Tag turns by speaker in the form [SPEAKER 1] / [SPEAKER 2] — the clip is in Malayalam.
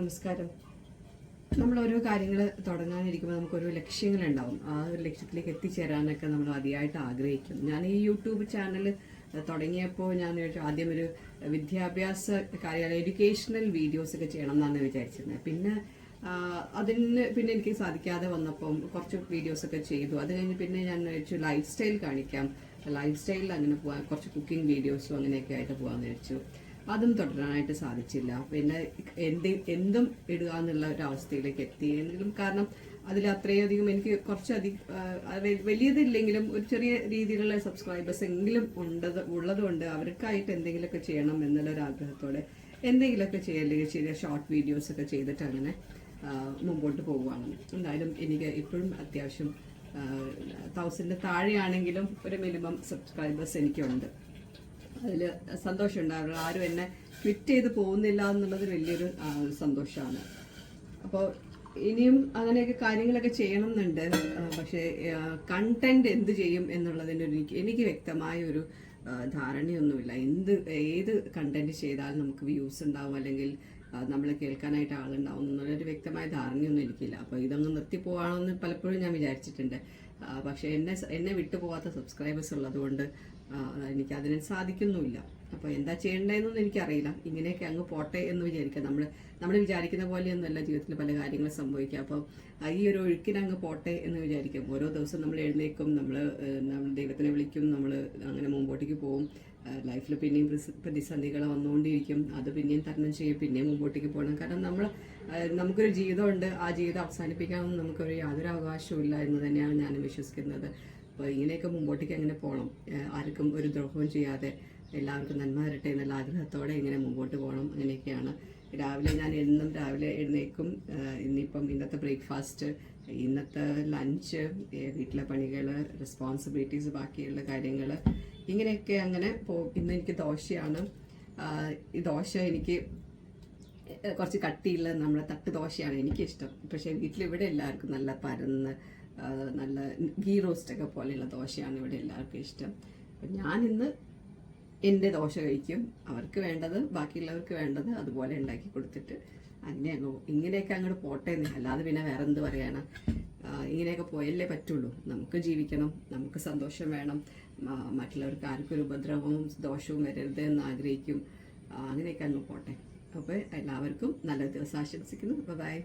[SPEAKER 1] നമസ്കാരം. നമ്മൾ ഓരോ കാര്യങ്ങൾ തുടങ്ങാനിരിക്കുമ്പോൾ നമുക്കൊരു ലക്ഷ്യങ്ങളുണ്ടാവും. ആ ഒരു ലക്ഷ്യത്തിലേക്ക് എത്തിച്ചേരാനൊക്കെ നമ്മൾ അതിയായിട്ട് ആഗ്രഹിക്കും. ഞാൻ ഈ യൂട്യൂബ് ചാനൽ തുടങ്ങിയപ്പോൾ ഞാൻ ആദ്യം ഒരു വിദ്യാഭ്യാസ കാര്യങ്ങൾ എഡ്യൂക്കേഷണൽ വീഡിയോസ് ഒക്കെ ചെയ്യണം എന്നാണ് വിചാരിച്ചിരുന്നത്. പിന്നെ പിന്നെ എനിക്ക് സാധിക്കാതെ വന്നപ്പം കുറച്ച് വീഡിയോസൊക്കെ ചെയ്തു. അത് കഴിഞ്ഞ് പിന്നെ ഞാൻ വിചാരിച്ചു ലൈഫ് സ്റ്റൈൽ കാണിക്കാം, ലൈഫ് സ്റ്റൈലിൽ അങ്ങനെ പോകാൻ, കുറച്ച് കുക്കിംഗ് വീഡിയോസും അങ്ങനെയൊക്കെ ആയിട്ട് പോകാമെന്ന് വിചാരിച്ചു. അതും തുടരാനായിട്ട് സാധിച്ചില്ല. പിന്നെ എന്തും ഇടുക എന്നുള്ള ഒരു അവസ്ഥയിലേക്ക് എത്തിയെങ്കിലും, കാരണം അതിൽ അത്രയധികം എനിക്ക് കുറച്ചധികം വലിയതില്ലെങ്കിലും ഒരു ചെറിയ രീതിയിലുള്ള സബ്സ്ക്രൈബേഴ്സ് എങ്കിലും ഉള്ളതുകൊണ്ട് അവർക്കായിട്ട് എന്തെങ്കിലുമൊക്കെ ചെയ്യണം എന്നുള്ളൊരു ആഗ്രഹത്തോടെ എന്തെങ്കിലുമൊക്കെ ചെയ്യല്ലെങ്കിൽ ചെറിയ ഷോർട്ട് വീഡിയോസ് ഒക്കെ ചെയ്തിട്ട് അങ്ങനെ മുമ്പോട്ട് പോവുകയാണ്. എന്തായാലും എനിക്ക് ഇപ്പോഴും അത്യാവശ്യം 1000 താഴെയാണെങ്കിലും ഒരു മിനിമം സബ്സ്ക്രൈബേഴ്സ് എനിക്കുണ്ട്. അതിൽ സന്തോഷമുണ്ട്. ആരും എന്നെ ക്വിറ്റ് ചെയ്ത് പോകുന്നില്ല എന്നുള്ളത് വലിയൊരു സന്തോഷമാണ്. അപ്പോൾ ഇനിയും അങ്ങനെയൊക്കെ കാര്യങ്ങളൊക്കെ ചെയ്യണം എന്നുണ്ട്. പക്ഷേ കണ്ടന്റ് എന്ത് ചെയ്യും എന്നുള്ളതിൻ്റെ എനിക്ക് വ്യക്തമായ ഒരു ധാരണയൊന്നുമില്ല. ഏത് കണ്ടന്റ് ചെയ്താൽ നമുക്ക് വ്യൂസ് ഉണ്ടാവും, അല്ലെങ്കിൽ നമ്മൾ കേൾക്കാനായിട്ട് ആളുണ്ടാവും എന്നുള്ളൊരു വ്യക്തമായ ധാരണയൊന്നും എനിക്കില്ല. അപ്പോൾ ഇതങ്ങ് നിർത്തിപ്പോവാണെന്ന് പലപ്പോഴും ഞാൻ വിചാരിച്ചിട്ടുണ്ട്. പക്ഷേ എന്നെ വിട്ടുപോകാത്ത സബ്സ്ക്രൈബേഴ്സ് ഉള്ളതുകൊണ്ട് എനിക്ക് അതിന് സാധിക്കുന്നുമില്ല. അപ്പോൾ എന്താ ചെയ്യേണ്ടതെന്നൊന്നും എനിക്കറിയില്ല. ഇങ്ങനെയൊക്കെ അങ്ങ് പോട്ടെ എന്ന് വിചാരിക്കാം. നമ്മൾ വിചാരിക്കുന്ന പോലെയൊന്നുമല്ല ജീവിതത്തിൽ പല കാര്യങ്ങളും സംഭവിക്കുക. അപ്പോൾ ഈ ഒരു ഒഴുക്കിനങ്ങ് പോട്ടെ എന്ന് വിചാരിക്കും. ഓരോ ദിവസം നമ്മൾ എഴുന്നേക്കും, നമ്മൾ ദൈവത്തിനെ വിളിക്കും, നമ്മൾ അങ്ങനെ മുമ്പോട്ടേക്ക് പോകും. ലൈഫിൽ പിന്നെയും പ്രതിസന്ധികൾ വന്നുകൊണ്ടിരിക്കും. അത് പിന്നെയും തരണം ചെയ്യും, പിന്നെയും മുമ്പോട്ടേക്ക് പോകണം. കാരണം നമുക്കൊരു ജീവിതമുണ്ട്. ആ ജീവിതം അവസാനിപ്പിക്കാനൊന്നും നമുക്കൊരു യാതൊരു അവകാശവും ഇല്ല എന്ന് തന്നെയാണ് ഞാൻ വിശ്വസിക്കുന്നത്. അപ്പോൾ ഇങ്ങനെയൊക്കെ മുമ്പോട്ടേക്ക് അങ്ങനെ പോകണം. ആർക്കും ഒരു ദ്രോഹവും ചെയ്യാതെ എല്ലാവർക്കും നന്മ വരട്ടെ എന്നുള്ള ആഗ്രഹത്തോടെ ഇങ്ങനെ മുമ്പോട്ട് പോകണം. അങ്ങനെയൊക്കെയാണ്. ഞാൻ എന്നും രാവിലെ എഴുന്നേക്കും. ഇന്നത്തെ ബ്രേക്ക്ഫാസ്റ്റ്, ഇന്നത്തെ ലഞ്ച്, വീട്ടിലെ പണികൾ, റെസ്പോൺസിബിലിറ്റീസ്, ബാക്കിയുള്ള കാര്യങ്ങൾ, ഇങ്ങനെയൊക്കെ അങ്ങനെ ഇന്ന് എനിക്ക് ദോശയാണ്. ഈ ദോശ എനിക്ക് കുറച്ച് കട്ടിയുള്ള നമ്മുടെ തട്ട് ദോശയാണ് എനിക്കിഷ്ടം. പക്ഷേ വീട്ടിലിവിടെ എല്ലാവർക്കും നല്ല പരന്ന് നല്ല ഗീ റോസ്റ്റൊക്കെ പോലെയുള്ള ദോശയാണ് ഇവിടെ എല്ലാവർക്കും ഇഷ്ടം. അപ്പം ഞാനിന്ന് എൻ്റെ ദോശ കഴിക്കും. അവർക്ക് വേണ്ടത്, ബാക്കിയുള്ളവർക്ക് വേണ്ടത് അതുപോലെ ഉണ്ടാക്കി കൊടുത്തിട്ട് ഇങ്ങനെയൊക്കെ അങ്ങോട്ട് പോട്ടെ. അല്ലാതെ പിന്നെ വേറെ എന്ത് പറയാനാ? ഇങ്ങനെയൊക്കെ പോയല്ലേ പറ്റുള്ളൂ. നമുക്ക് ജീവിക്കണം, നമുക്ക് സന്തോഷം വേണം. മറ്റുള്ളവർക്ക് ആർക്കും ഒരു ഉപദ്രവവും ദോഷവും വരരുത് എന്ന് ആഗ്രഹിക്കും. അങ്ങനെയൊക്കെ അങ്ങ് പോട്ടെ. അപ്പോൾ എല്ലാവർക്കും നല്ല ദിവസം ആശംസിക്കുന്നു. ബൈ.